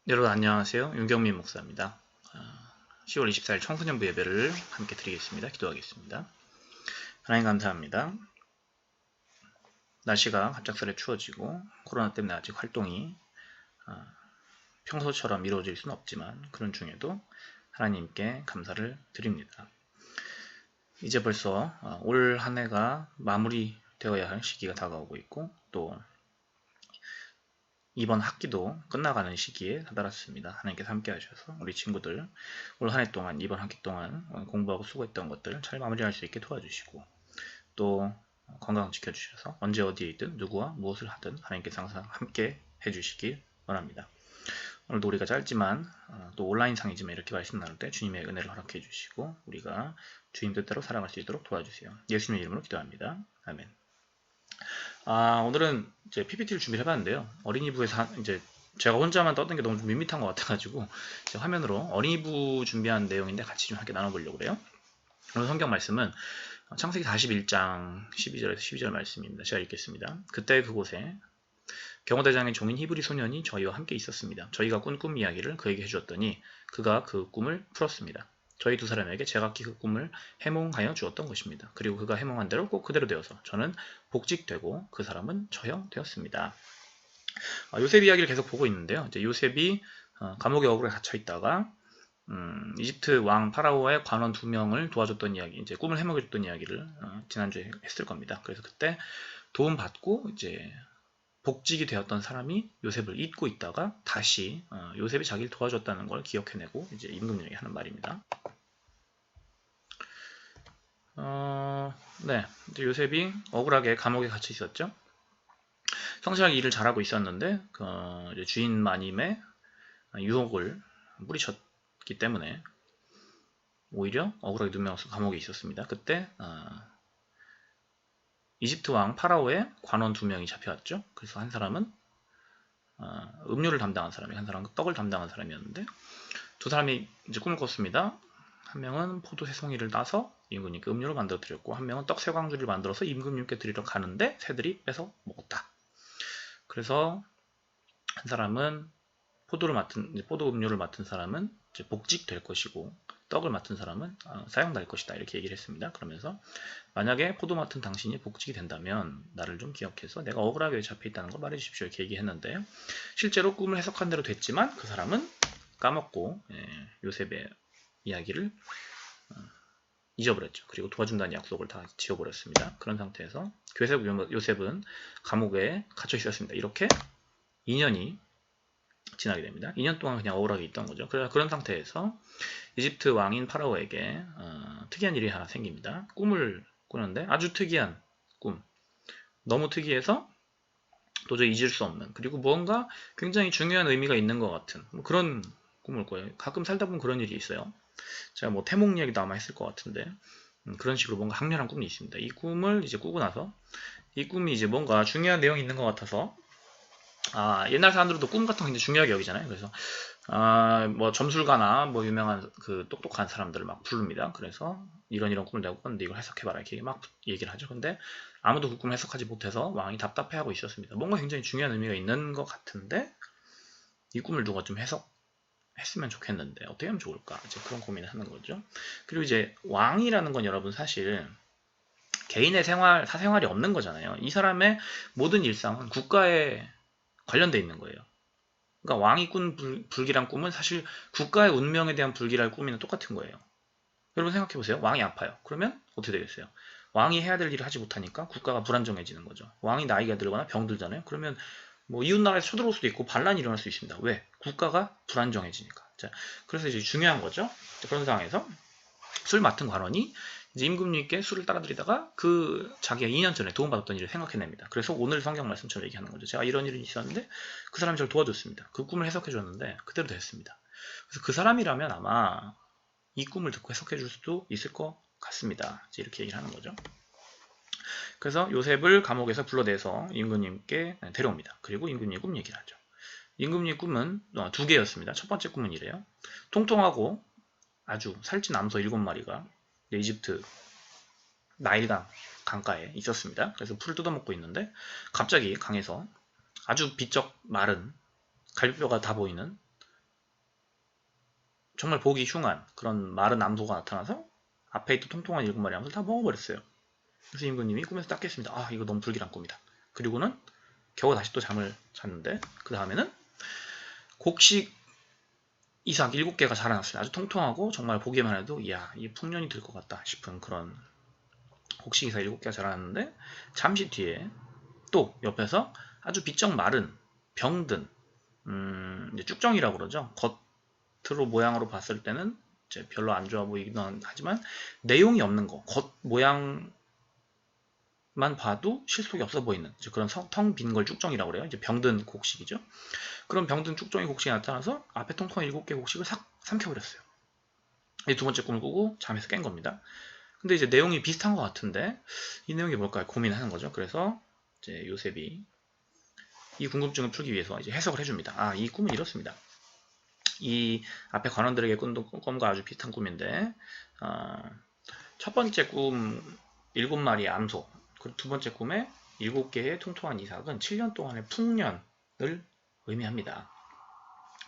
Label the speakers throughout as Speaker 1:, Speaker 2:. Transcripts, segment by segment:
Speaker 1: 여러분 안녕하세요. 윤경민 목사입니다. 10월 24일 청소년부 예배를 함께 드리겠습니다. 기도하겠습니다. 하나님 감사합니다. 날씨가 갑작스레 추워지고 코로나 때문에 아직 활동이 평소처럼 이루어질 수는 없지만 그런 중에도 하나님께 감사를 드립니다. 이제 벌써 올 한 해가 마무리되어야 할 시기가 다가오고 있고 또 이번 학기도 끝나가는 시기에 다다랐습니다. 하나님께서 함께 하셔서 우리 친구들 올 한 해 동안 이번 학기 동안 공부하고 수고했던 것들 잘 마무리할 수 있게 도와주시고 또 건강 지켜주셔서 언제 어디에 있든 누구와 무엇을 하든 하나님께서 항상 함께 해주시길 원합니다. 오늘도 우리가 짧지만 또 온라인상이지만 이렇게 말씀 나눌 때 주님의 은혜를 허락해 주시고 우리가 주님 뜻대로 살아갈 수 있도록 도와주세요. 예수님의 이름으로 기도합니다. 아멘. 오늘은 이제 PPT를 준비를 해봤는데요. 어린이부에서 이제 제가 혼자만 떴던 게 너무 좀 밋밋한 것 같아가지고 화면으로 어린이부 준비한 내용인데 같이 좀 함께 나눠보려고 그래요. 오늘 성경 말씀은 창세기 41장 12절에서 12절 말씀입니다. 제가 읽겠습니다. 그때 그곳에 경호대장의 종인 히브리 소년이 저희와 함께 있었습니다. 저희가 꾼 꿈 이야기를 그에게 해주었더니 그가 그 꿈을 풀었습니다. 저희 두 사람에게 제각기 그 꿈을 해몽하여 주었던 것입니다. 그리고 그가 해몽한 대로 꼭 그대로 되어서 저는 복직되고 그 사람은 처형되었습니다. 요셉 이야기를 계속 보고 있는데요. 이제 요셉이 감옥에 억울에 갇혀 있다가 이집트 왕 파라오의 관원 2명을 도와줬던 이야기, 이제 꿈을 해몽해줬던 이야기를 지난주에 했을 겁니다. 그래서 그때 도움 받고 이제 복직이 되었던 사람이 요셉을 잊고 있다가 다시 요셉이 자기를 도와줬다는 걸 기억해내고 이제 임금님에게 하는 말입니다. 네, 이제 요셉이 억울하게 감옥에 갇혀 있었죠. 성실하게 일을 잘하고 있었는데 이제 주인 마님의 유혹을 뿌리쳤기 때문에 오히려 억울하게 누명해서 감옥에 있었습니다. 그때 이집트 왕 파라오의 관원 2명이 잡혀왔죠. 그래서 한 사람은 음료를 담당한 사람이, 한 사람은 떡을 담당한 사람이었는데 두 사람이 이제 꿈을 꿨습니다. 한 명은 포도 새송이를 따서 임금님께 음료를 만들어 드렸고 한 명은 떡 쇠광주를 만들어서 임금님께 드리러 가는데 새들이 뺏어 먹었다. 그래서 한 사람은 포도 음료를 맡은 사람은 이제 복직될 것이고 떡을 맡은 사람은 사형될 것이다 이렇게 얘기를 했습니다. 그러면서 만약에 포도 맡은 당신이 복직이 된다면 나를 좀 기억해서 내가 억울하게 잡혀있다는 걸 말해주십시오 이렇게 얘기했는데 실제로 꿈을 해석한 대로 됐지만 그 사람은 까먹고 요셉의 이야기를 잊어버렸죠. 그리고 도와준다는 약속을 다 지워버렸습니다. 그런 상태에서 요셉은 감옥에 갇혀 있었습니다. 이렇게 2년이 지나게 됩니다. 2년 동안 그냥 억울하게 있던 거죠. 그런 상태에서 이집트 왕인 파라오에게 특이한 일이 하나 생깁니다. 꿈을 꾸는데 아주 특이한 꿈. 너무 특이해서 도저히 잊을 수 없는 그리고 뭔가 굉장히 중요한 의미가 있는 것 같은 그런 꿈을 꿔요. 가끔 살다 보면 그런 일이 있어요. 제가 뭐 태몽 이야기도 아마 했을 것 같은데 그런 식으로 뭔가 강렬한 꿈이 있습니다. 이 꿈을 이제 꾸고 나서 이 꿈이 이제 뭔가 중요한 내용이 있는 것 같아서 옛날 사람들도 꿈 같은 거 굉장히 중요하게 여기잖아요. 그래서 뭐 점술가나 뭐 유명한 그 똑똑한 사람들을 막 부릅니다. 그래서 이런 꿈을 내가 꿨는데 이걸 해석해봐라 이렇게 막 얘기를 하죠. 근데 아무도 그 꿈을 해석하지 못해서 왕이 답답해하고 있었습니다. 뭔가 굉장히 중요한 의미가 있는 것 같은데 이 꿈을 누가 좀 해석했으면 좋겠는데 어떻게 하면 좋을까? 이제 그런 고민을 하는 거죠. 그리고 이제 왕이라는 건 여러분 사실 개인의 사생활이 없는 거잖아요. 이 사람의 모든 일상은 국가에 관련돼 있는 거예요. 그러니까 왕이 꾼 불길한 꿈은 사실 국가의 운명에 대한 불길한 꿈이랑 똑같은 거예요. 여러분 생각해보세요. 왕이 아파요. 그러면 어떻게 되겠어요? 왕이 해야 될 일을 하지 못하니까 국가가 불안정해지는 거죠. 왕이 나이가 들거나 병들잖아요. 그러면 뭐 이웃나라에서 쳐들어올 수도 있고 반란이 일어날 수 있습니다. 왜? 국가가 불안정해지니까. 자, 그래서 이제 중요한 거죠. 그런 상황에서 술 맡은 관원이 이제 임금님께 술을 따라드리다가 자기가 2년 전에 도움받았던 일을 생각해냅니다. 그래서 오늘 성경 말씀처럼 얘기하는 거죠. 제가 이런 일이 있었는데 그 사람이 저를 도와줬습니다. 그 꿈을 해석해줬는데 그대로 됐습니다. 그래서 그 사람이라면 아마 이 꿈을 듣고 해석해줄 수도 있을 것 같습니다. 이제 이렇게 얘기를 하는 거죠. 그래서 요셉을 감옥에서 불러내서 임금님께 데려옵니다. 그리고 임금님 꿈 얘기를 하죠. 임금님 꿈은 2개였습니다. 첫 번째 꿈은 이래요. 통통하고 아주 살찐 암소 7마리가 이집트 나일강 강가에 있었습니다. 그래서 풀을 뜯어먹고 있는데 갑자기 강에서 아주 비쩍 마른 갈비뼈가 다 보이는 정말 보기 흉한 그런 마른 암소가 나타나서 앞에 있던 통통한 7마리 암소를 다 먹어버렸어요. 그래서 임금님이 꿈에서 딱 깼습니다. 아, 이거 너무 불길한 꿈이다. 그리고는 겨우 다시 또 잠을 잤는데 그 다음에는 곡식 이삭 7개가 자라났어요. 아주 통통하고 정말 보기만 해도 이야, 이 풍년이 들 것 같다 싶은 그런 곡식 이삭 7개가 자라났는데 잠시 뒤에 또 옆에서 아주 비쩍 마른 병든 이제 쭉정이라고 그러죠. 겉으로 모양으로 봤을 때는 이제 별로 안 좋아 보이기는 하지만 내용이 없는 거, 겉 모양만 봐도 실속이 없어 보이는 그런 텅 빈 걸 쭉정이라고 그래요. 이제 병든 곡식이죠. 그런 병든 쭉정이 곡식이 나타나서 앞에 통통한 7개 곡식을 싹 삼켜버렸어요. 이 두 번째 꿈을 꾸고 잠에서 깬 겁니다. 근데 이제 내용이 비슷한 것 같은데 이 내용이 뭘까요? 고민하는 거죠. 그래서 이제 요셉이 이 궁금증을 풀기 위해서 이제 해석을 해줍니다. 아, 이 꿈은 이렇습니다. 이 앞에 관원들에게 꾼 꿈과 아주 비슷한 꿈인데 첫 번째 꿈 7마리의 암소, 그리고 두 번째 꿈에 7개의 통통한 이삭은 7년 동안의 풍년을 의미합니다.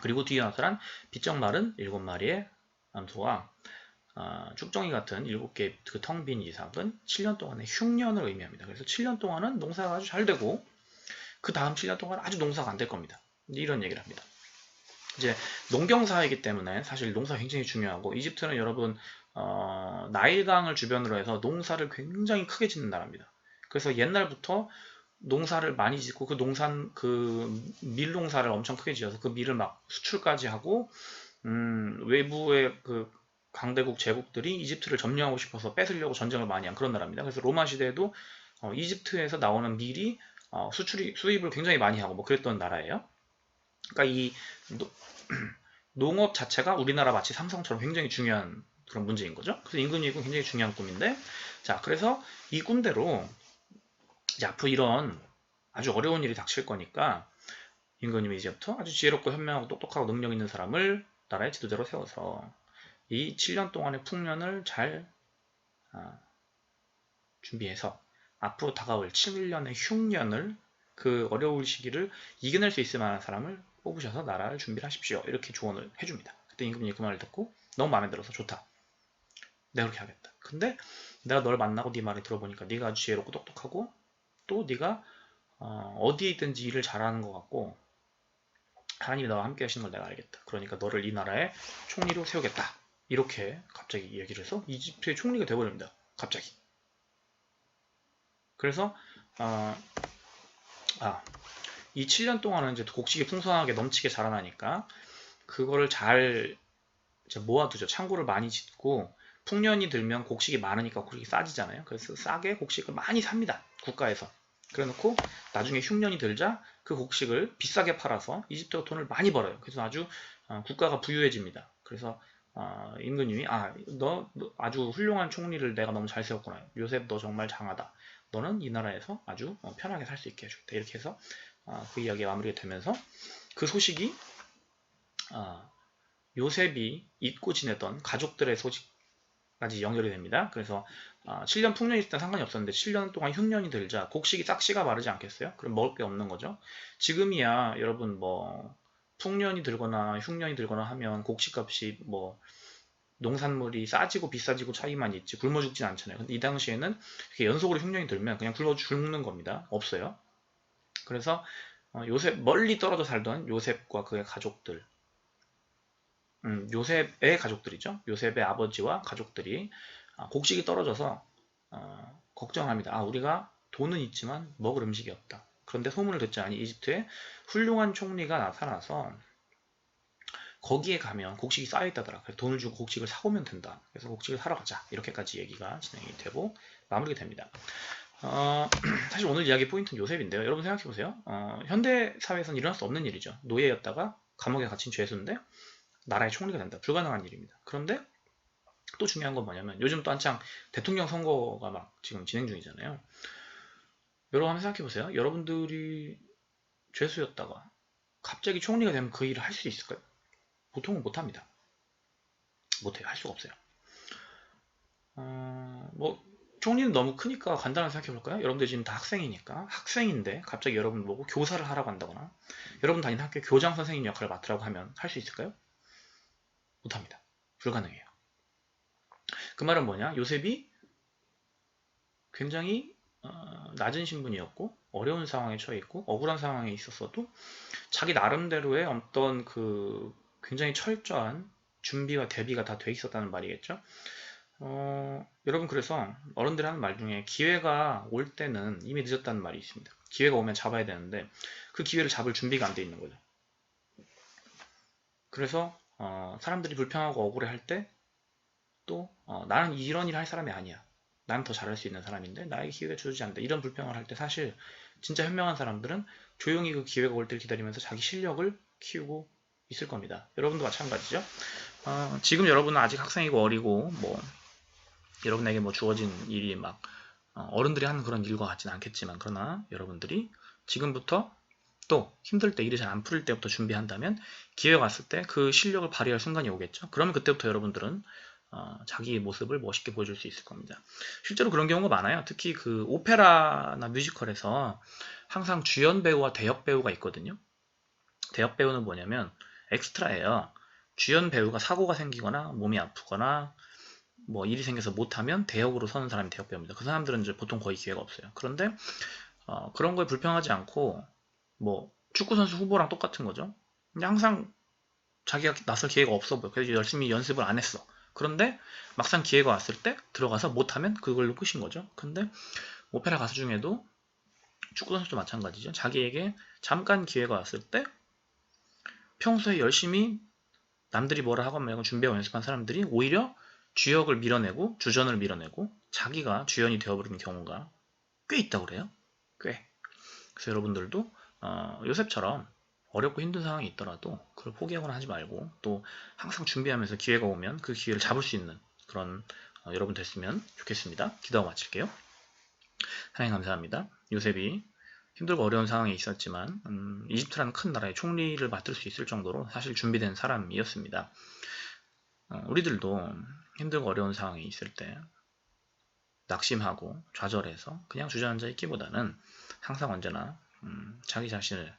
Speaker 1: 그리고 뒤에 나타난 비쩍 마른 7마리의 암소와 쭉정이 같은 7개의 그 텅 빈 이삭은 7년 동안의 흉년을 의미합니다. 그래서 7년 동안은 농사가 아주 잘 되고 그 다음 7년 동안 아주 농사가 안 될 겁니다. 이런 얘기를 합니다. 이제 농경사이기 때문에 사실 농사가 굉장히 중요하고 이집트는 여러분 나일강을 주변으로 해서 농사를 굉장히 크게 짓는 나라입니다. 그래서 옛날부터 농사를 많이 짓고 그 밀농사를 엄청 크게 지어서 그 밀을 막 수출까지 하고 외부의 그 강대국 제국들이 이집트를 점령하고 싶어서 뺏으려고 전쟁을 많이 한 그런 나라입니다. 그래서 로마 시대에도 이집트에서 나오는 밀이 수입을 굉장히 많이 하고 뭐 그랬던 나라예요. 그러니까 이 농업 자체가 우리나라 마치 삼성처럼 굉장히 중요한 그런 문제인 거죠. 그래서 임금님은 굉장히 중요한 꿈인데, 자, 그래서 이 꿈대로 이제 앞으로 이런 아주 어려운 일이 닥칠 거니까 임금님이 이제부터 아주 지혜롭고 현명하고 똑똑하고 능력 있는 사람을 나라의 지도자로 세워서 이 7년 동안의 풍년을 잘 준비해서 앞으로 다가올 7년의 흉년을 그 어려울 시기를 이겨낼 수 있을 만한 사람을 뽑으셔서 나라를 준비를 하십시오. 이렇게 조언을 해줍니다. 그때 임금님이 그 말을 듣고 너무 마음에 들어서 좋다. 내가 그렇게 하겠다. 근데 내가 널 만나고 네 말을 들어보니까 네가 아주 지혜롭고 똑똑하고 또 네가 어디에 있든지 일을 잘하는 것 같고 하나님이 너와 함께 하시는 걸 내가 알겠다. 그러니까 너를 이 나라의 총리로 세우겠다. 이렇게 갑자기 얘기를 해서 이집트의 총리가 되어버립니다. 갑자기. 그래서 이 7년 동안은 이제 곡식이 풍성하게 넘치게 자라나니까 그거를 잘 이제 모아두죠. 창고를 많이 짓고 풍년이 들면 곡식이 많으니까 곡식이 싸지잖아요. 그래서 싸게 곡식을 많이 삽니다. 국가에서. 그래놓고 나중에 흉년이 들자 그 곡식을 비싸게 팔아서 이집트가 돈을 많이 벌어요. 그래서 아주 국가가 부유해집니다. 그래서 임금님이 너 아주 훌륭한 총리를 내가 너무 잘 세웠구나. 요셉 너 정말 장하다. 너는 이 나라에서 아주 편하게 살 수 있게 해줄게. 이렇게 해서 그 이야기가 마무리가 되면서 그 소식이 요셉이 잊고 지냈던 가족들의 소식까지 연결이 됩니다. 그래서 7년 풍년이 있을 땐 상관이 없었는데 7년 동안 흉년이 들자 곡식이 싹씨가 마르지 않겠어요? 그럼 먹을 게 없는 거죠. 지금이야 여러분 뭐 풍년이 들거나 흉년이 들거나 하면 곡식값이 뭐 농산물이 싸지고 비싸지고 차이만 있지 굶어 죽진 않잖아요. 근데 이 당시에는 이렇게 연속으로 흉년이 들면 그냥 굶어 죽는 겁니다. 없어요. 그래서 요셉 멀리 떨어져 살던 요셉과 그의 가족들 요셉의 가족들이죠. 요셉의 아버지와 가족들이 곡식이 떨어져서 걱정합니다. 우리가 돈은 있지만 먹을 음식이 없다. 그런데 소문을 듣자니 이집트에 훌륭한 총리가 나타나서 거기에 가면 곡식이 쌓여있다더라. 그래서 돈을 주고 곡식을 사오면 된다. 그래서 곡식을 사러 가자. 이렇게까지 얘기가 진행이 되고 마무리가 됩니다. 사실 오늘 이야기 포인트는 요셉인데요. 여러분 생각해보세요. 현대 사회에서는 일어날 수 없는 일이죠. 노예였다가 감옥에 갇힌 죄수인데 나라의 총리가 된다. 불가능한 일입니다. 그런데 또 중요한 건 뭐냐면 요즘 또 한창 대통령 선거가 막 지금 진행 중이잖아요. 여러분 한번 생각해보세요. 여러분들이 죄수였다가 갑자기 총리가 되면 그 일을 할 수 있을까요? 보통은 못합니다. 못해요. 할 수가 없어요. 뭐 총리는 너무 크니까 간단하게 생각해볼까요? 여러분들 지금 다 학생이니까 학생인데 갑자기 여러분 보고 교사를 하라고 한다거나 여러분 다니는 학교 교장 선생님 역할을 맡으라고 하면 할 수 있을까요? 못합니다. 불가능해요. 그 말은 뭐냐? 요셉이 굉장히 낮은 신분이었고 어려운 상황에 처해 있고 억울한 상황에 있었어도 자기 나름대로의 어떤 그 굉장히 철저한 준비와 대비가 다 돼 있었다는 말이겠죠. 여러분, 그래서 어른들이 하는 말 중에 기회가 올 때는 이미 늦었다는 말이 있습니다. 기회가 오면 잡아야 되는데 그 기회를 잡을 준비가 안 돼 있는 거죠. 그래서 사람들이 불평하고 억울해할 때 또 나는 이런 일 할 사람이 아니야, 난 더 잘할 수 있는 사람인데 나에게 기회가 주어지지 않는다, 이런 불평을 할 때 사실 진짜 현명한 사람들은 조용히 그 기회가 올 때를 기다리면서 자기 실력을 키우고 있을 겁니다. 여러분도 마찬가지죠. 지금 여러분은 아직 학생이고 어리고 뭐 여러분에게 뭐 주어진 일이 막 어른들이 하는 그런 일과 같지는 않겠지만, 그러나 여러분들이 지금부터 또 힘들 때, 일이 잘 안 풀릴 때부터 준비한다면 기회가 왔을 때 그 실력을 발휘할 순간이 오겠죠. 그러면 그때부터 여러분들은 자기의 모습을 멋있게 보여줄 수 있을 겁니다. 실제로 그런 경우가 많아요. 특히 그 오페라나 뮤지컬에서 항상 주연 배우와 대역 배우가 있거든요. 대역 배우는 뭐냐면 엑스트라예요. 주연 배우가 사고가 생기거나 몸이 아프거나 뭐 일이 생겨서 못하면 대역으로 서는 사람이 대역 배우입니다. 그 사람들은 이제 보통 거의 기회가 없어요. 그런데 그런 거에 불평하지 않고 뭐 축구 선수 후보랑 똑같은 거죠. 근데 항상 자기가 나설 기회가 없어 보여. 그래서 열심히 연습을 안 했어. 그런데 막상 기회가 왔을 때 들어가서 못하면 그걸로 끝인 거죠. 근데 오페라 가수 중에도 축구 선수도 마찬가지죠. 자기에게 잠깐 기회가 왔을 때 평소에 열심히 남들이 뭐라 하건 말건 준비하고 연습한 사람들이 오히려 주역을 밀어내고 주전을 밀어내고 자기가 주연이 되어버리는 경우가 꽤 있다고 그래요. 꽤. 그래서 여러분들도 요셉처럼 어렵고 힘든 상황이 있더라도 그걸 포기하거나 하지 말고 또 항상 준비하면서 기회가 오면 그 기회를 잡을 수 있는 그런 여러분 됐으면 좋겠습니다. 기도하고 마칠게요. 하나님 감사합니다. 요셉이 힘들고 어려운 상황에 있었지만 이집트라는 큰 나라의 총리를 맡을 수 있을 정도로 사실 준비된 사람이었습니다. 우리들도 힘들고 어려운 상황에 있을 때 낙심하고 좌절해서 그냥 주저앉아 있기보다는 항상 언제나 자기 자신을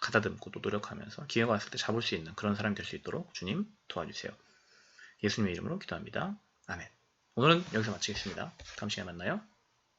Speaker 1: 가다듬고 또 노력하면서 기회가 왔을 때 잡을 수 있는 그런 사람이 될 수 있도록 주님 도와주세요. 예수님의 이름으로 기도합니다. 아멘. 오늘은 여기서 마치겠습니다. 다음 시간에 만나요.